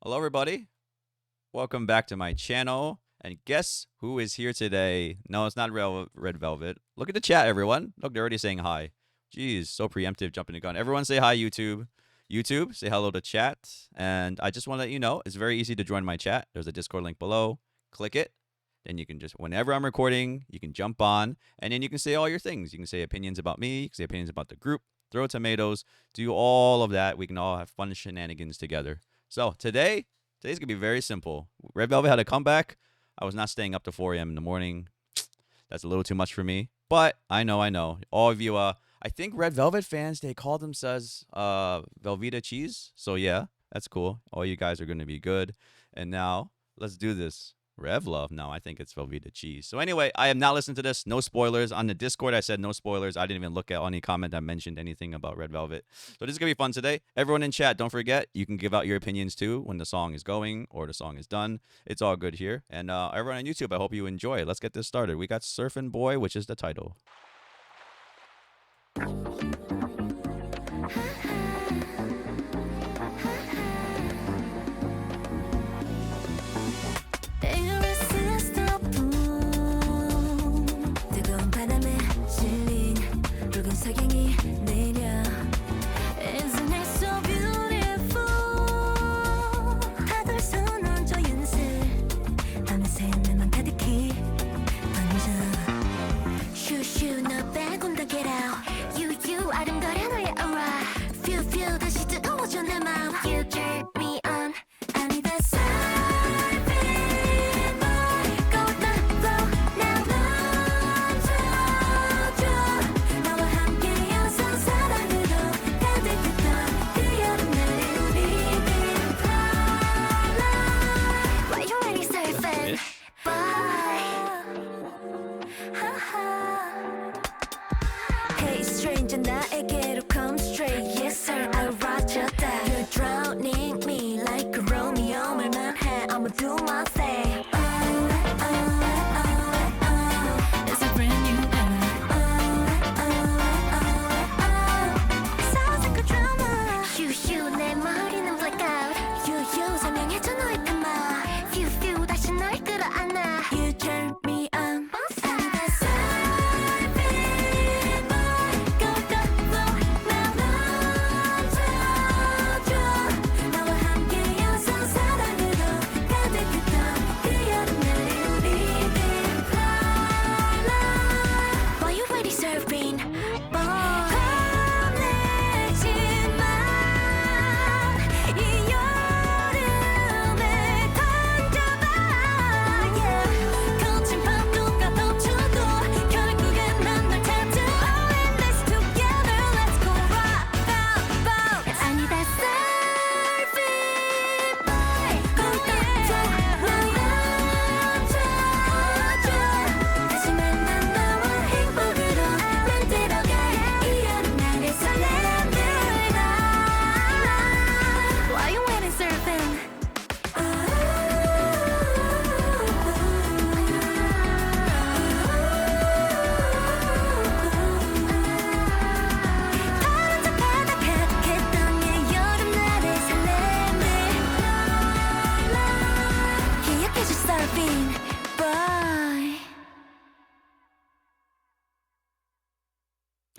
Hello, everybody. Welcome back to my channel. And guess who is here today? No, it's not Red Velvet. Look at the chat, everyone. Look, they're already saying hi. Jeez, so preemptive, jumping the gun. Everyone say hi, YouTube. YouTube, say hello to chat. And I just want to let you know, it's very easy to join my chat. There's a Discord link below. Click it. Then you can just, whenever I'm recording, you can jump on. And then you can say all your things. You can say opinions about me. You can say opinions about the group. Throw tomatoes. Do all of that. We can all have fun shenanigans together. So today's gonna be very simple. Red Velvet had a comeback. I was not staying up to 4 a.m. in the morning. That's a little too much for me. But I know. All of you, I think Red Velvet fans, they call themselves Velveeta Cheese. So yeah, that's cool. All you guys are gonna be good. And now let's do this. Rev Love. No, I think it's Velveeta Cheese. So anyway, I am not listening to this. No spoilers. On the Discord, I said no spoilers. I didn't even look at any comment that mentioned anything about Red Velvet. So this is going to be fun today. Everyone in chat, don't forget, you can give out your opinions too when the song is going or the song is done. It's all good here. And everyone on YouTube, I hope you enjoy. Let's get this started. We got Surfin' Boy, which is the title.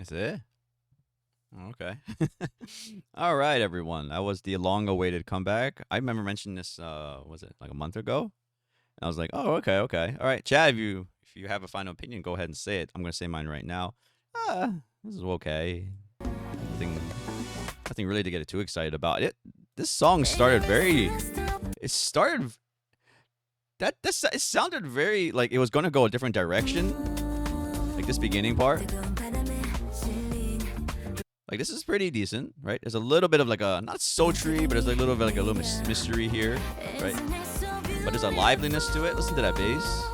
Is it? Okay. All right, everyone. That was the long-awaited comeback. I remember mentioning this. Was it like a month ago? And I was like, oh, okay. All right, Chad. If you have a final opinion, go ahead and say it. I'm gonna say mine right now. This is okay. Nothing, nothing really to get too excited about. This song started very. It started. It sounded very like it was gonna go a different direction. Like this beginning part. Like this is pretty decent, right? There's a little bit of like a not sultry, but there's a little bit like a little mystery here, right? But there's a liveliness to it. Listen to that bass.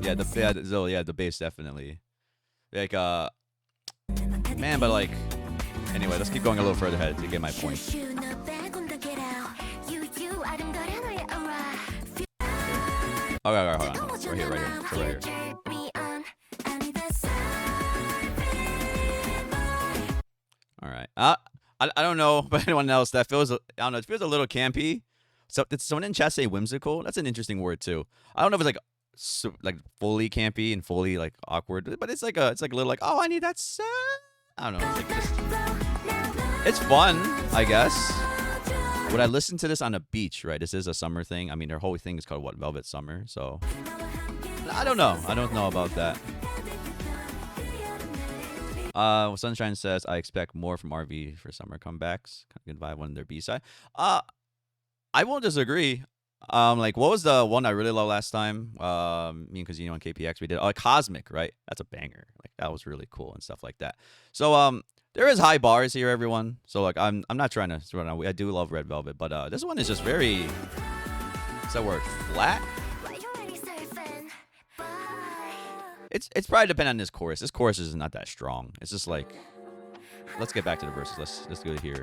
Yeah, the bass definitely. Like man, but like anyway, let's keep going a little further ahead to get my point. Okay, hold on. Right here. So right here. All right. I don't know about anyone else. That feels, I don't know, it feels a little campy. So did someone in chat say whimsical? That's an interesting word too. I don't know if it's like fully campy and fully like awkward, but it's like a little like, oh, I need that sound. I don't know. It's like it's fun, I guess. Would I listen to this on a beach? Right, this is a summer thing. I mean, their whole thing is called what, Velvet Summer. So I don't know. I don't know about that. Sunshine says, I expect more from RV for summer comebacks. Good vibe on their B side. I won't disagree. Like, what was the one I really loved last time? Me and Casino on KPX, we did Cosmic, right? That's a banger. Like, that was really cool and stuff like that. So, there is high bars here, everyone. So, like, I'm not trying to throw it out. I do love Red Velvet, but this one is just very, what's that word? Flat? It's probably dependent on this chorus. This chorus is not that strong. It's just like, let's get back to the verses. Let's go here.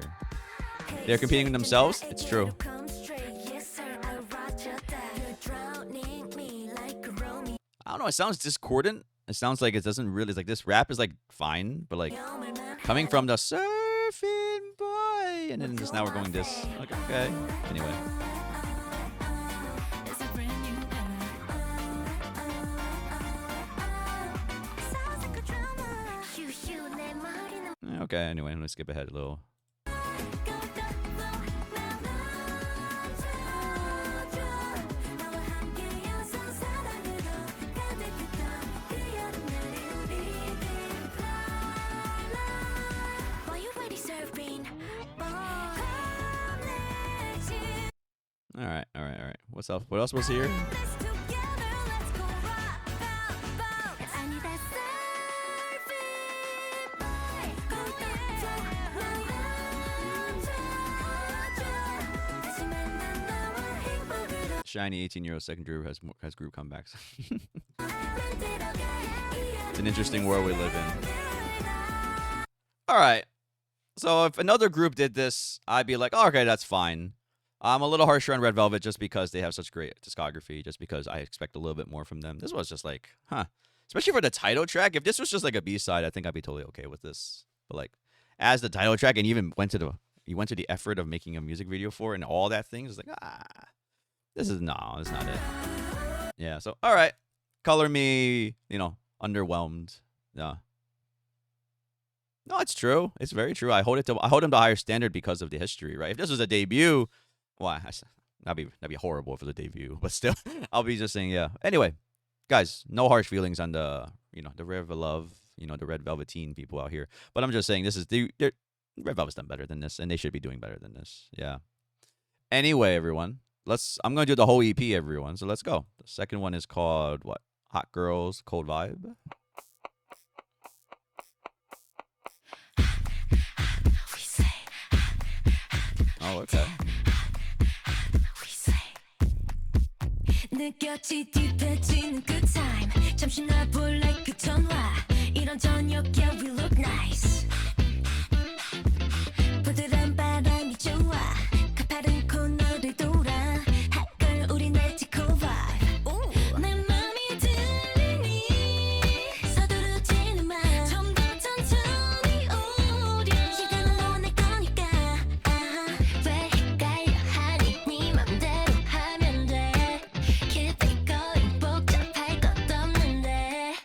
They're competing with themselves. It's true. I don't know. It sounds discordant. It sounds like it doesn't really. It's like this rap is like fine, but like coming from the surfing boy, and then just now we're going this. Like, okay. Anyway. Okay, anyway, I'm gonna skip ahead a little. Alright. What's up? What else was here? Shiny 18-year-old second group has group comebacks. It's an interesting world we live in. All right. So if another group did this, I'd be like, oh, okay, that's fine. I'm a little harsher on Red Velvet just because they have such great discography, just because I expect a little bit more from them. This was just like, huh. Especially for the title track. If this was just like a B-side, I think I'd be totally okay with this. But like, as the title track, and you even went to the effort of making a music video for it and all that thing, it's like, this is not it. Yeah, so all right. Color me, underwhelmed. Yeah. No, it's true. It's very true. I hold him to a higher standard because of the history, right? If this was a debut, why? That'd be horrible if it was a debut. But still, I'll be just saying, yeah. Anyway, guys, no harsh feelings on the Red Velvet, the Red Velveteen people out here. But I'm just saying, this is Red Velvet's done better than this, and they should be doing better than this. Yeah. Anyway, everyone, I'm gonna do the whole EP, everyone. So let's go. The second one is called what? Hot Girls, Cold Vibe. Oh, okay. 느꼈지 딥해지는 그 time 잠시 나 볼래 그 전화 이런 저녁 yeah we look nice 부드러운 바람이 좋아 가파른 코너를 돌아 hot girl 우리 멜티코 vibe 내 맘이 들리니 서두르지는 마 좀 더 천천히 오려 시간은 너와 내 거니까 왜 헷갈려 하니 네 맘대로 하면 돼 keep it going 복잡할 것 없는데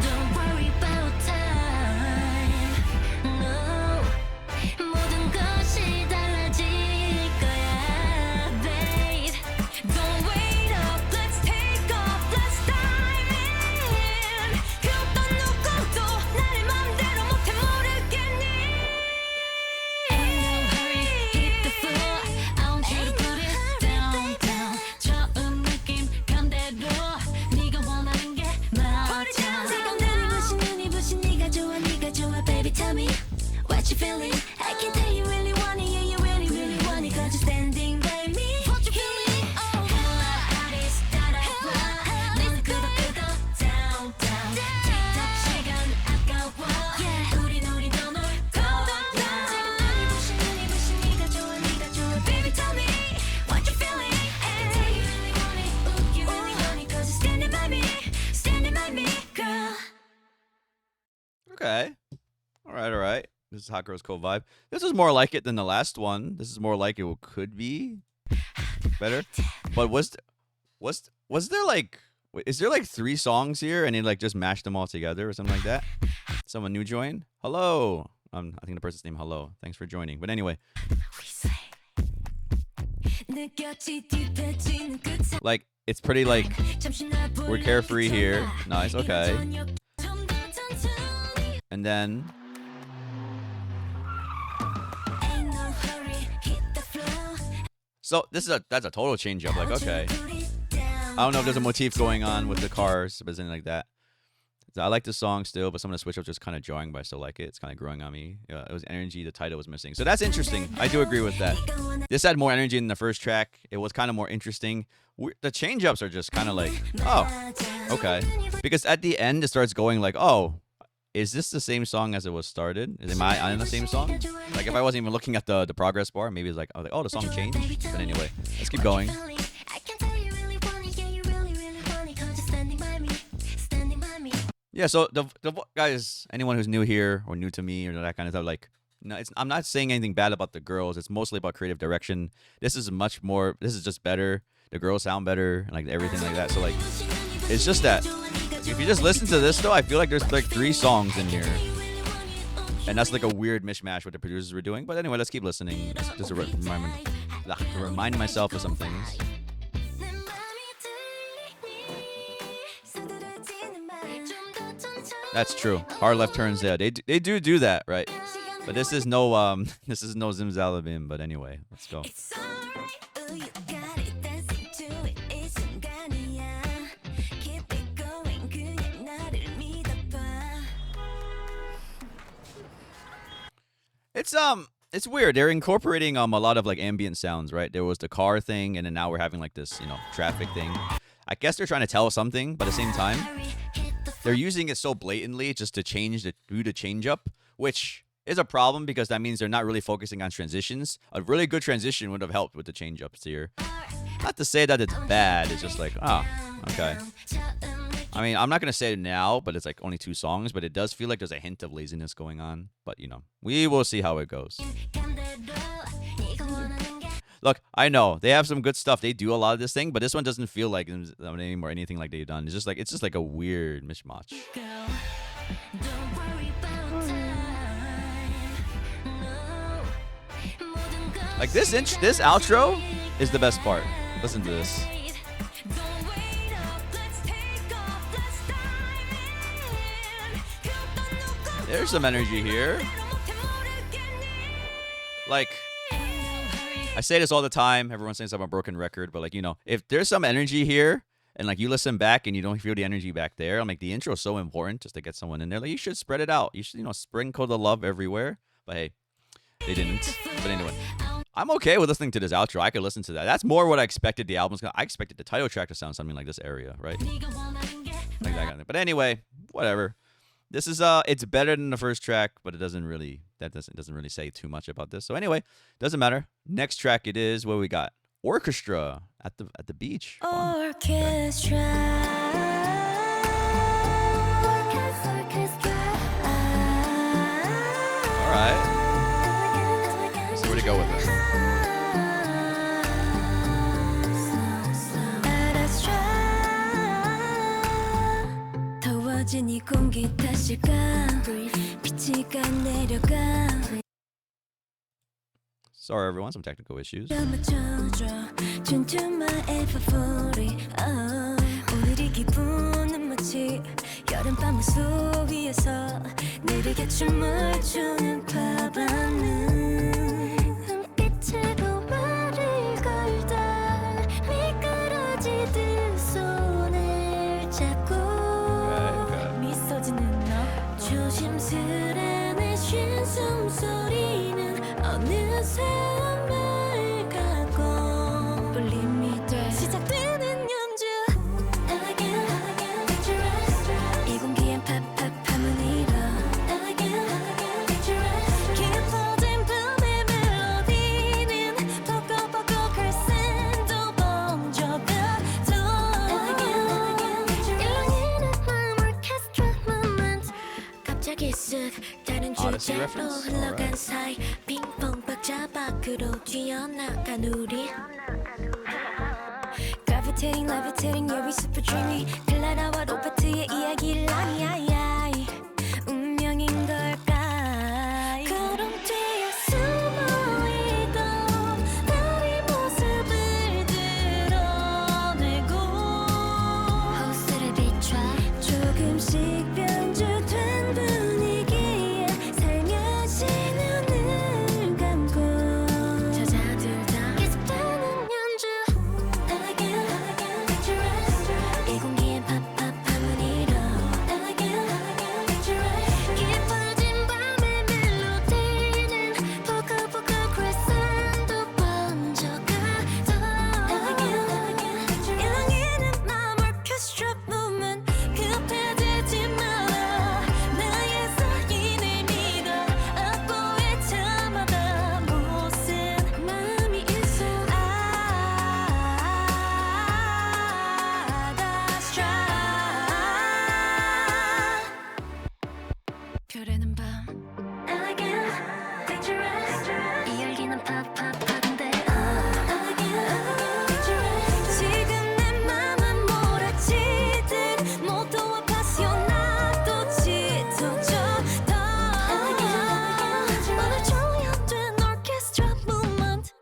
Don't worry about time. No. 모든 것이 달라질 거야, babe. Don't wait up, let's take off, let's dive in. 그 어떤 누구도 나를 맘대로 못해 모르겠니? Ain't no hurry, hit the floor. I want you to put it down, down. 처음 느낌 감대로 네가 원하는 게 맞아. 지금 눈이 부신 네가 좋아, baby, tell me what you feeling. I can tell you really want it, yeah, you really, really want it. 'Cause you're standing by me. What you feeling? Hula artist 따라와. 넌 끄덕끄덕 down, down. 틱톡 시간 아까워. 우리 더 놀고. 지금 눈이 부신 네가 좋아, baby, tell me what you feeling. I can tell you really want it, ooh, you really want it. 'Cause you're standing by me, girl. Okay. All right, all right. This is Hot Girls Cold Vibe. This is more like it than the last one. This is more like it could be better. But was there like is there like 3 songs here and he like just mashed them all together or something like that? Someone new joined? Hello. I think the person's name Hello. Thanks for joining. But anyway, like it's pretty like we're carefree here. Nice. Okay. And then so that's a total change up. Like, okay, I don't know if there's a motif going on with the cars, but something like that. So I like the song still, but some of the switch ups just kind of jarring, but I still like it. It's kind of growing on me. It was energy. The title was missing, so that's interesting. I do agree with that. This had more energy than the first track. It was kind of more interesting. The change ups are just kind of like, oh, okay, because at the end it starts going like, oh, is this the same song as it was started? Am I on the same song? Like if I wasn't even looking at the progress bar, maybe it's like, I was like, oh, the song changed. But anyway, let's keep going. Yeah, so the guys, anyone who's new here or new to me or that kind of stuff, like, no, I'm not saying anything bad about the girls. It's mostly about creative direction. This is much more. This is just better. The girls sound better, and like everything like that. So like, it's just that. If you just listen to this though, I feel like there's like 3 songs in here. And that's like a weird mishmash what the producers were doing. But anyway, let's keep listening. Just to remind myself of some things. That's true. Hard left turns, yeah. They do that, right? But this is no Zimzalabim. But anyway, let's go. It's weird. They're incorporating a lot of like ambient sounds, right? There was the car thing, and then now we're having like this, traffic thing. I guess they're trying to tell us something, but at the same time, they're using it so blatantly just to do the change up, which is a problem because that means they're not really focusing on transitions. A really good transition would have helped with the change ups here. Not to say that it's bad. It's just like, oh, okay. I mean, I'm not going to say it now, but it's like only 2 songs, but it does feel like there's a hint of laziness going on. But, we will see how it goes. Look, I know they have some good stuff. They do a lot of this thing, but this one doesn't feel like or anything like they've done. It's just like a weird mishmash. Like this outro is the best part. Listen to this. There's some energy here. Like, I say this all the time. Everyone's saying I'm a broken record, but like, if there's some energy here and like you listen back and you don't feel the energy back there, I'm like, the intro is so important just to get someone in there. Like, you should spread it out. You should, sprinkle the love everywhere. But hey, they didn't. But anyway, I'm okay with listening to this outro. I could listen to that. That's more what I expected the album's gonna. I expected the title track to sound something like this area, right? Like that kind of thing. But anyway, whatever. This is it's better than the first track, but it doesn't really say too much about this. So anyway, doesn't matter. Next track it is what we got. Orchestra at the beach. Orchestra. All right. Let's see where to go with this. 꺼진 이 공기 탓일까 빛이가 내려가 Sorry, everyone, some technical issues. 맞춰줘 Turn to my favorite 오늘이 기분은 마치 여름밤 속 위에서 느리게 춤을 추는 바람은 눈빛으로 말을 걸다 미끄러지듯 손을 잡고 미소 짓는 너 조심스레 내쉰 숨소리는 어느새 말 갖고 울림이 돼 시작되는 연주 Elegant, dangerous 이 공기엔 팝팝함은 일어 Elegant, dangerous 깊어진 밤의 멜로디는 벅벅벅벅 crescendo 번져가 더 Elegant, dangerous 일렁이는 마음 orchestra moment 갑자기 쓱 다른 Odyssey 주제로 reference? 흘러간 Alright. 사이 빙봉 박자 밖으로 뛰어나간 우리 Gravitating, levitating, yeah we super dreamy 클라라와 로버트의 이야기를 아이 운명인 걸까 구름 뒤에 숨어있던 달의 모습을 드러내고 호수를 비춰 조금씩 변주된 분위기에 살며시 눈을 감고 젖어들다 계속되는 연주 Elegant, dangerous 이 공기엔 팝팝함은 일어 Elegant, dangerous 깊어진 밤의 멜로디는 벅벅벅 crescendo 번져가 더 Elegant, dangerous 일렁이는 마음 orchestra movement 급해지지 마라 나의 사인을 믿어 악보에 참아다 무슨 마음이 있어 That's right 별에는 밤 Elegant, dangerous 이 열기는 팝팝팝인데 Elegant, dangerous 지금 내 맘은 몰아치듯 모토와 파시오나도 짙어져 더 오늘 조연된 orchestra movement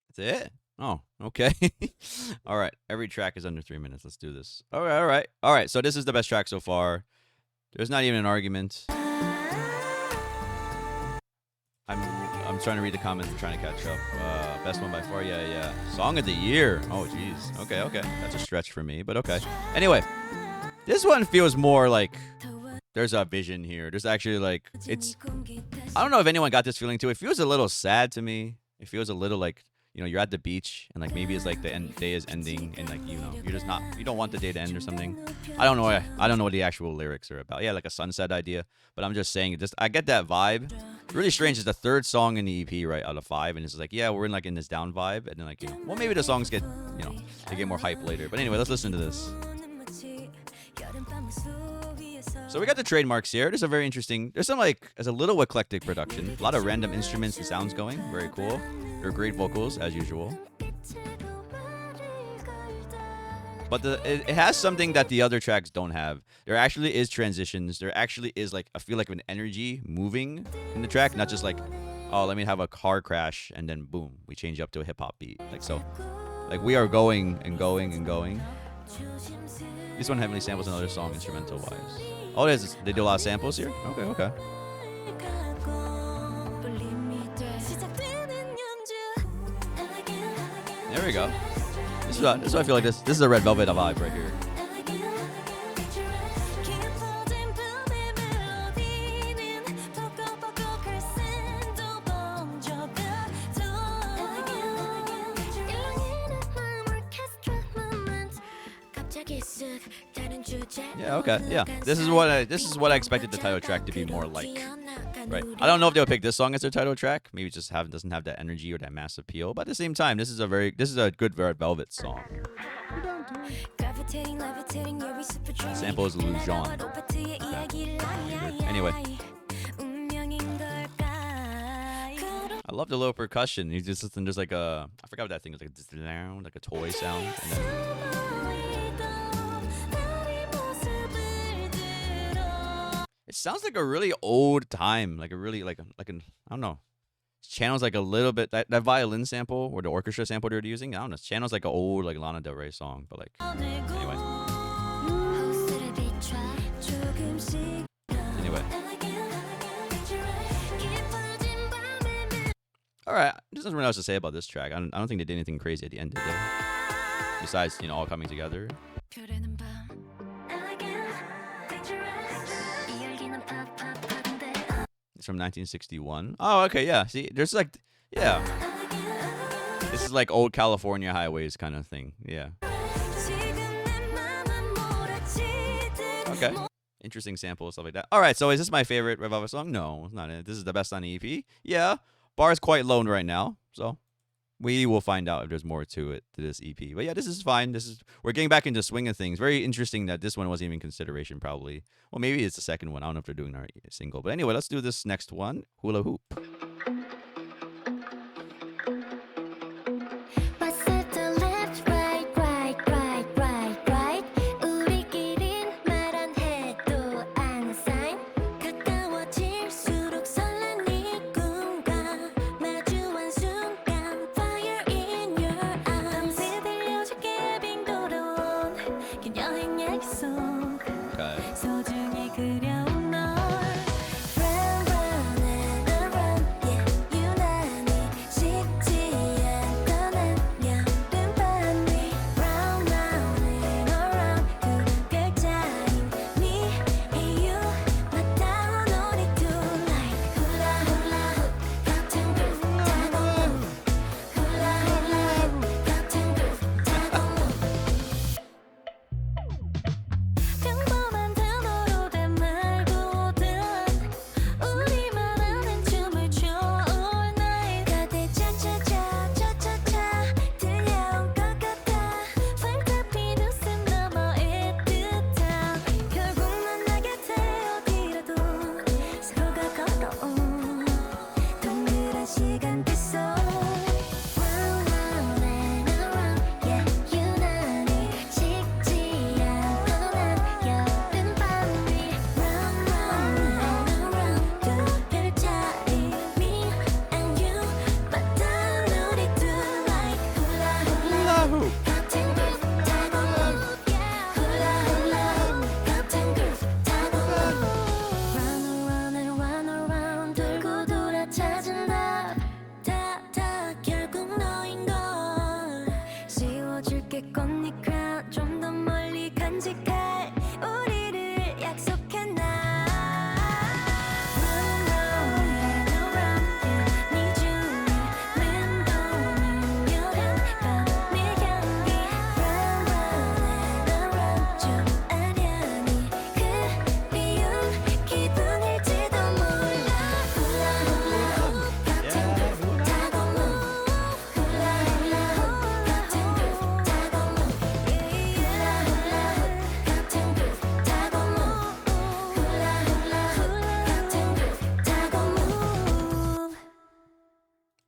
That's it? Oh, okay. All right. Every track is under 3 minutes. Let's do this. All right, all right. All right, so this is the best track so far. There's not even an argument. I'm trying to read the comments. I'm trying to catch up. Best one by far. Yeah. Song of the year. Oh, jeez. Okay. That's a stretch for me, but okay. Anyway, this one feels more like there's a vision here. There's actually like it's. I don't know if anyone got this feeling too. It feels a little sad to me. It feels a little like you're at the beach and like maybe it's like the day is ending and like you're just not you don't want the day to end or something. I don't know what the actual lyrics are about. Yeah, like a sunset idea. But I'm just saying I get that vibe. Really strange. It's the third song in the EP, right, out of 5, and it's like we're in this down vibe, and then like well maybe the songs get they get more hype later. But anyway, let's listen to this. So we got the trademarks here. There's a very interesting. There's a little eclectic production. A lot of random instruments and sounds going. Very cool. They're great vocals as usual. But it has something that the other tracks don't have. There actually is transitions. There actually is I feel like an energy moving in the track, not just oh, let me have a car crash and then boom, we change up to a hip hop beat. We are going and going and going. This one heavily samples another song instrumental wise. Oh, they do a lot of samples here? Okay. There we go. This is what I feel like this is a Red Velvet vibe right here. Yeah, okay. Yeah. This is what I expected the title track to be more like. Right. I don't know if they'll pick this song as their title track. Maybe it just doesn't have that energy or that mass appeal. But at the same time, this is a good Red Velvet song. Sample is Lujon. Okay. Anyway. I love the little percussion. You just listen, there's I forgot what that thing is, like a toy sound. And then It sounds like a really old time, like a really like an I don't know. Channel's like a little bit that violin sample or the orchestra sample they're using. I don't know. Channel's like an old like Lana Del Rey song, but like anyway. Anyway. All right, there's nothing else to say about this track. I don't think they did anything crazy at the end, did they? Besides, all coming together. It's from 1961. Oh, okay, yeah. See, there's like, yeah. This is like old California highways kind of thing. Yeah. Okay. Interesting sample, stuff like that. All right, so is this my favorite Revolver song? No, it's not it. This is the best on the EP. Yeah. Bar is quite low right now, so we will find out if there's more to it to this EP. But yeah, this is fine. We're getting back into swing of things. Very interesting that this one wasn't even consideration. Probably, well, maybe it's the second one. I don't know if they're doing our single. But anyway, let's do this next one. Hula Hoop.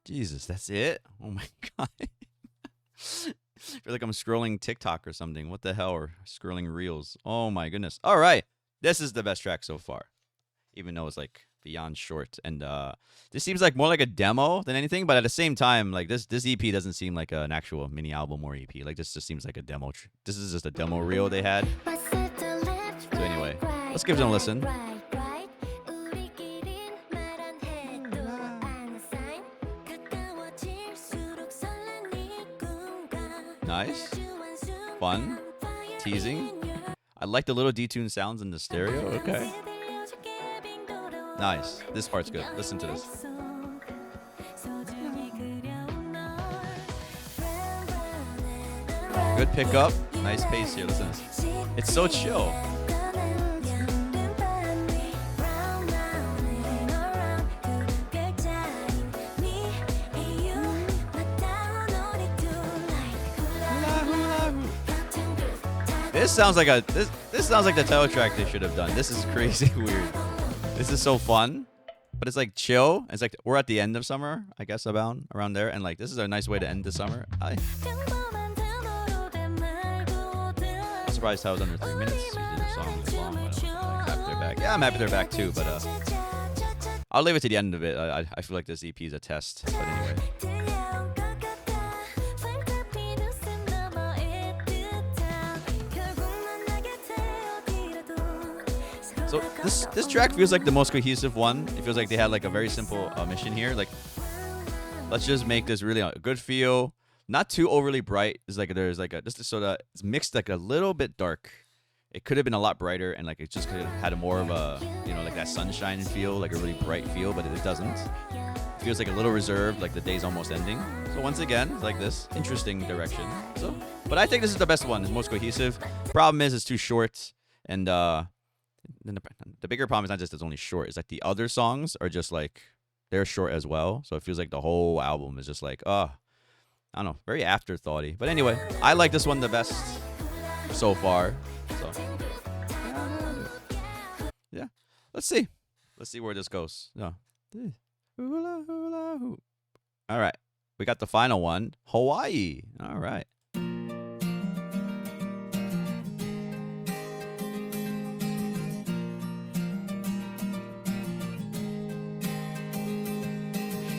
Jesus, that's it? Oh my God. I feel like I'm scrolling TikTok or something. What the hell? Or scrolling Reels. Oh my goodness. All right. This is the best track so far. Even though it's like beyond short. And this seems like more like a demo than anything. But at the same time, like this EP doesn't seem like an actual mini album or EP. Like this just seems like a demo. This is just a demo reel they had. So anyway, let's give them a listen. Nice. Fun. Teasing. I like the little detuned sounds in the stereo. Okay. Nice. This part's good. Listen to this. Good pickup. Nice pace here. Listen to this. It's so chill. This sounds like this sounds like the title track they should have done. This is crazy weird. This is so fun, but it's like chill. It's like we're at the end of summer, I guess, around there, and like this is a nice way to end the summer. I'm surprised how it was under 3 minutes. Usually their songs are long. I don't know, like, back. Yeah, I'm happy they're back too, but I'll leave it to the end of it. I feel like this EP is a test. But anyway. So this track feels like the most cohesive one. It feels like they had like a very simple mission here. Like, let's just make this really a good feel, not too overly bright. It's like there's like a just so that it's mixed like a little bit dark. It could have been a lot brighter, and like it just could have had a more of a like that sunshine feel, like a really bright feel, but it doesn't. It feels like a little reserved, like the day's almost ending. So once again, like this interesting direction. So, but I think this is the best one. It's most cohesive. Problem is, it's too short, and then the bigger problem is not just it's only short. It's like the other songs are just like they're short as well. So it feels like the whole album is just like I don't know, very afterthoughty. But anyway, I like this one the best so far. So yeah, let's see where this goes. No, hula hula hoop. All right, we got the final one, Hawaii. All right.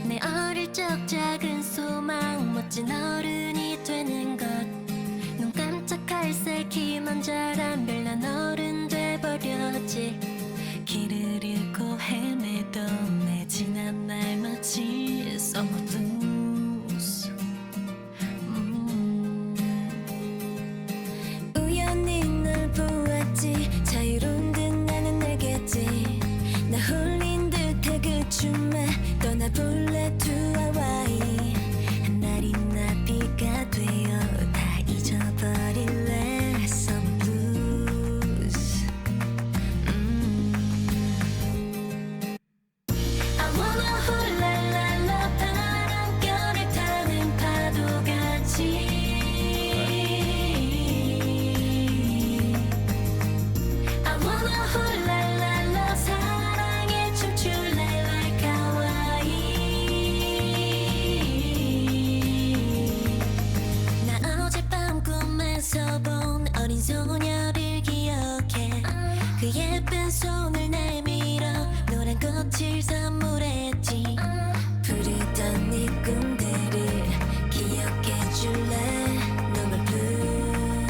내 어릴 적 작은 소망 멋진 어른이 되는 것 눈 깜짝할 새끼 먼저란 별난 어른 돼버렸지 길을 잃고 헤매던 내 지난 날 마치 summer blues 우연히 널 보았지 자유로운 듯 나는 내겠지 나 홀린 듯해 그 춤에 떠나볼래 to Hawaii 한날이 나비가 되어 다 잊어버릴래 summer blues I wanna hula la la 바람결을 타는 파도같이 I wanna hula la la 사랑에 춤출래 like 나 어젯밤 꿈에서 본 어린 소녀를 기억해 그 예쁜 손을 내밀어 노란 꽃을 선물했지 부르던 네 꿈들을 기억해줄래 No more blues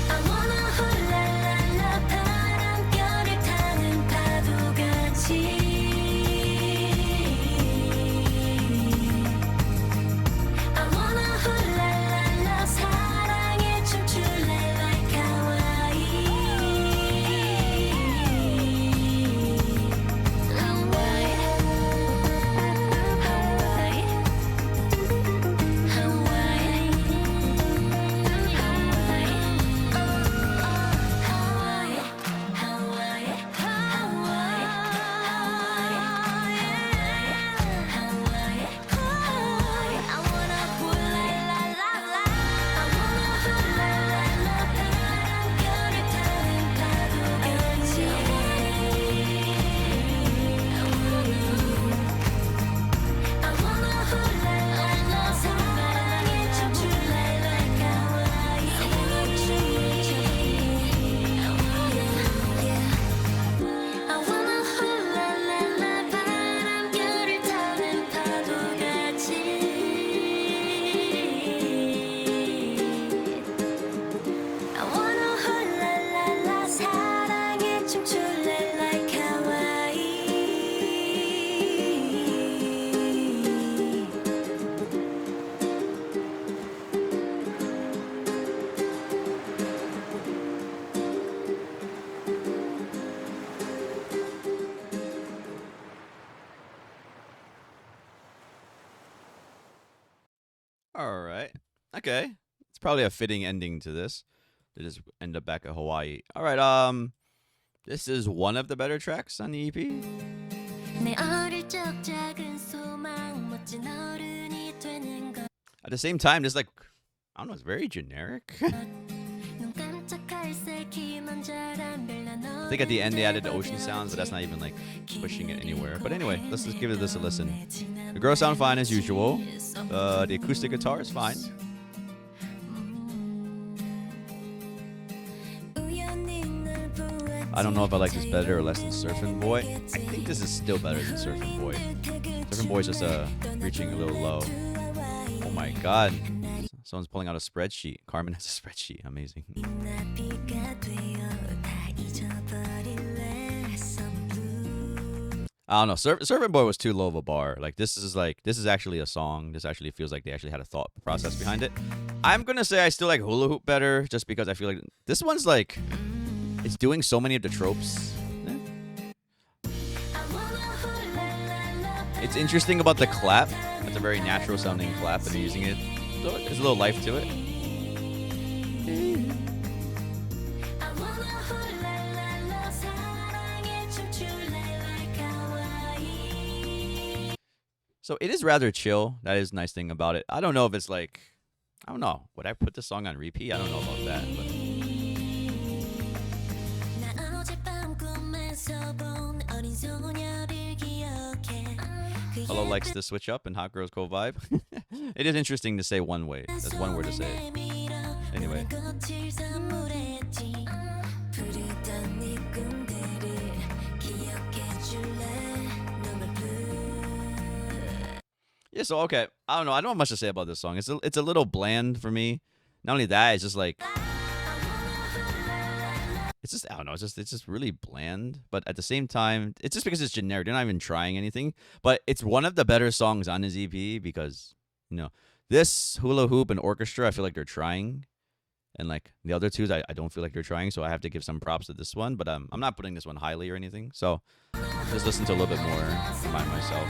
I wanna hula la la 바람결을 타는 파도같이 I wanna hula la la 사랑에 춤출래 like Hawaii Hawaii Hawaii Hawaii All right. Okay. It's probably a fitting ending to this. They just end up back at Hawaii. All right. This is one of the better tracks on the EP. 내 어릴 적 작은 소망 멋진 어른이 되는 것 At the same time, just like I don't know, it's very generic. 눈 깜짝할 새끼 먼저란 별난 I think at the end they added the ocean sounds, but that's not even like pushing it anywhere. But anyway, let's just give this a listen. The girls sound fine as usual. The acoustic guitar is fine. I don't know if I like this better or less than Surfing Boy. I think this is still better than Surfing Boy. Surfing Boy's just reaching a little low. Oh my god. Someone's pulling out a spreadsheet. Carmen has a spreadsheet. Amazing. I don't know. Surfing Boy was too low of a bar. Like this is actually a song. This actually feels like they actually had a thought process behind it. I'm gonna say I still like Hula Hoop better, just because I feel like this one's like it's doing so many of the tropes. It's interesting about the clap. It's a very natural sounding clap, and they're using it. So there's a little life to it. So it is rather chill. That is a nice thing about it. I don't know if it's like, I don't know. Would I put this song on repeat? I don't know about that. But Hello likes to switch up and Hot Girls Cold Vibe. It is interesting to say one way. That's one word to say it. Anyway. Yeah, so okay. I don't know. I don't have much to say about this song. It's a little bland for me. Not only that, it's just like it's just I don't know. It's just really bland. But at the same time, it's just because it's generic. They're not even trying anything. But it's one of the better songs on his EP because this Hula Hoop and Orchestra, I feel like they're trying, and like the other two, I don't feel like they're trying. So I have to give some props to this one. But I'm not putting this one highly or anything. So just listen to a little bit more by myself.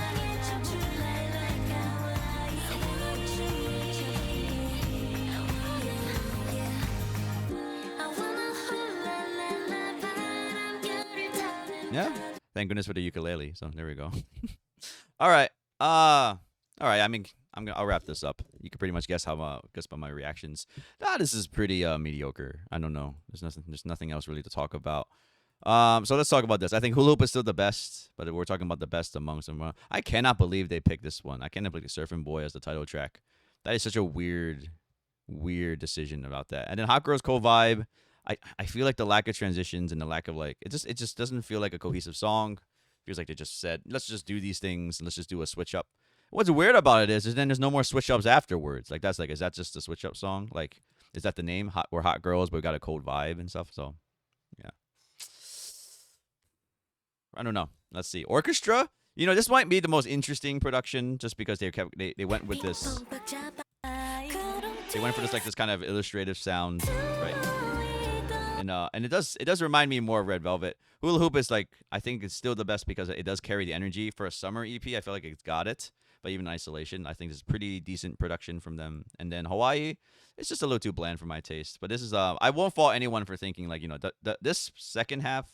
Yeah. Thank goodness for the ukulele. So there we go. All right. All right. I mean, I'll wrap this up. You can pretty much guess guess by my reactions. This is pretty mediocre. I don't know. There's nothing else really to talk about. So let's talk about this. I think Hula Hoop is still the best, but we're talking about the best amongst them. I cannot believe they picked this one. I cannot believe Surfing Boy as the title track. That is such a weird decision about that. And then Hot Girls Cold Vibe. I feel like the lack of transitions and the lack of like it just doesn't feel like a cohesive song. Feels like they just said, let's just do these things and let's just do a switch up. What's weird about it is then there's no more switch ups afterwards. Like is that just a switch up song? Like is that the name? We're hot girls, but we got a cold vibe and stuff. So yeah. I don't know. Let's see. Orchestra. This might be the most interesting production just because they went with this. They went for this kind of illustrative sound, right? And it does remind me more of Red Velvet. Hula Hoop is I think it's still the best because it does carry the energy for a summer EP. I feel like it's got it, but even in isolation, I think it's pretty decent production from them. And then Hawaii, it's just a little too bland for my taste. But this is I won't fault anyone for thinking this second half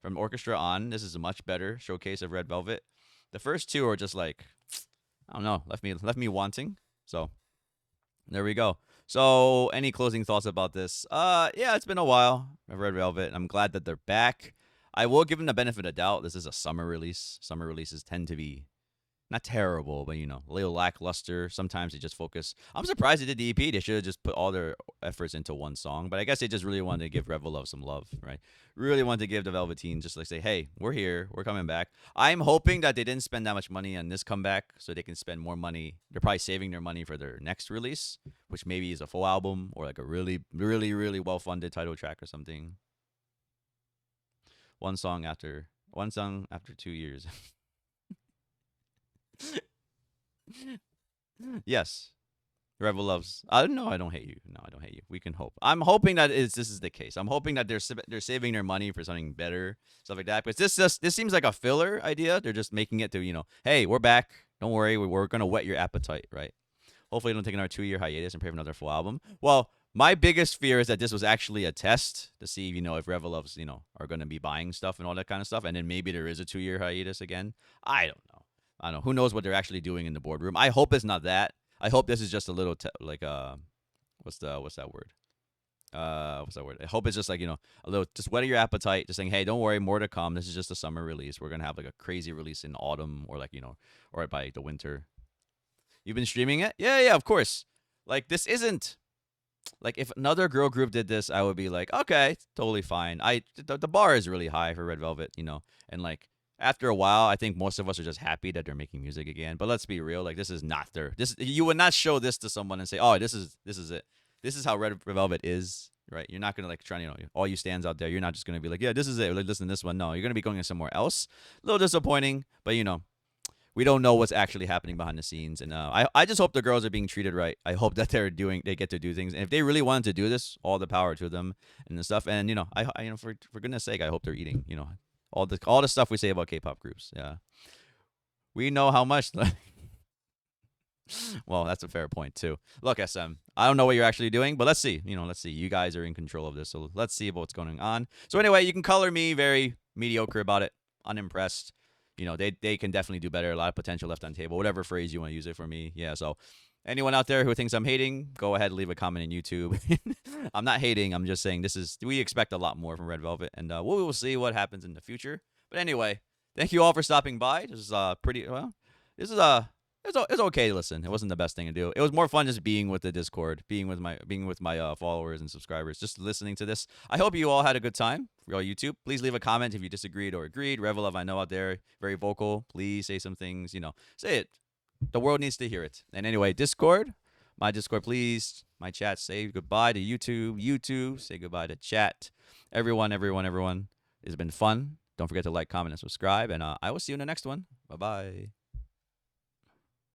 from Orchestra on, this is a much better showcase of Red Velvet. The first two are just I don't know, left me wanting. So there we go. So, any closing thoughts about this? Yeah, it's been a while. I've Red Velvet. I'm glad that they're back. I will give them the benefit of doubt. This is a summer release. Summer releases tend to be not terrible, but a little lackluster. Sometimes they just focus. I'm surprised they did the EP. They should have just put all their efforts into one song. But I guess they just really wanted to give Revolove some love, right? Really wanted to give the Velveteen just say, hey, we're here. We're coming back. I'm hoping that they didn't spend that much money on this comeback so they can spend more money. They're probably saving their money for their next release, which maybe is a full album or a really, really, really well-funded title track or something. One song after 2 years. Yes. Revel loves. I don't know. I don't hate you. No, I don't hate you. We can hope. I'm hoping that this is the case. I'm hoping that they're saving their money for something better, stuff like that. But this seems like a filler idea. They're just making it to hey, we're back. Don't worry, we're gonna whet your appetite, right? Hopefully, they don't take another 2-year hiatus and pray for another full album. Well, my biggest fear is that this was actually a test to see, if Revel loves, are gonna be buying stuff and all that kind of stuff, and then maybe there is a 2-year hiatus again. I don't know. Who knows what they're actually doing in the boardroom. I hope it's not that. I hope this is just a little what's that word? What's that word? I hope it's just a little just whet your appetite, just saying, hey, don't worry, more to come. This is just a summer release. We're gonna have a crazy release in autumn or or by the winter. You've been streaming it? Yeah, of course. This isn't like if another girl group did this, I would be like, okay, totally fine. The bar is really high for Red Velvet, and like after a while, I think most of us are just happy that they're making music again. But let's be real, like this is not their this. You would not show this to someone and say, oh, this is it. This is how Red Velvet is. Right, you're not gonna like try, all you stands out there. You're not just gonna be like, yeah, this is it. Like, listen to this one. No, you're gonna be going somewhere else. A little disappointing, but we don't know what's actually happening behind the scenes. And I just hope the girls are being treated right. I hope that they get to do things. And if they really wanted to do this, all the power to them and the stuff. And for goodness sake, I hope they're eating. All the stuff we say about K-pop groups. Yeah, we know how much. Well, that's a fair point too. Look, SM, I don't know what you're actually doing, but let's see. Let's see. You guys are in control of this, so let's see what's going on. So anyway, you can color me very mediocre about it, unimpressed. They can definitely do better. A lot of potential left on the table. Whatever phrase you want to use it for me. Yeah. So anyone out there who thinks I'm hating, go ahead and leave a comment in YouTube. I'm not hating. I'm just saying we expect a lot more from Red Velvet, and we will see what happens in the future. But anyway, thank you all for stopping by. This is pretty well. This is it's okay to listen. It wasn't the best thing to do. It was more fun just being with the Discord, being with my followers and subscribers, just listening to this. I hope you all had a good time. For all YouTube, please leave a comment if you disagreed or agreed. Revelov, I know out there, very vocal. Please say some things. Say it. The world needs to hear it. And anyway, Discord, my Discord, please. My chat, say goodbye to YouTube. YouTube, say goodbye to chat. Everyone. It's been fun. Don't forget to like, comment, and subscribe. And I will see you in the next one. Bye bye.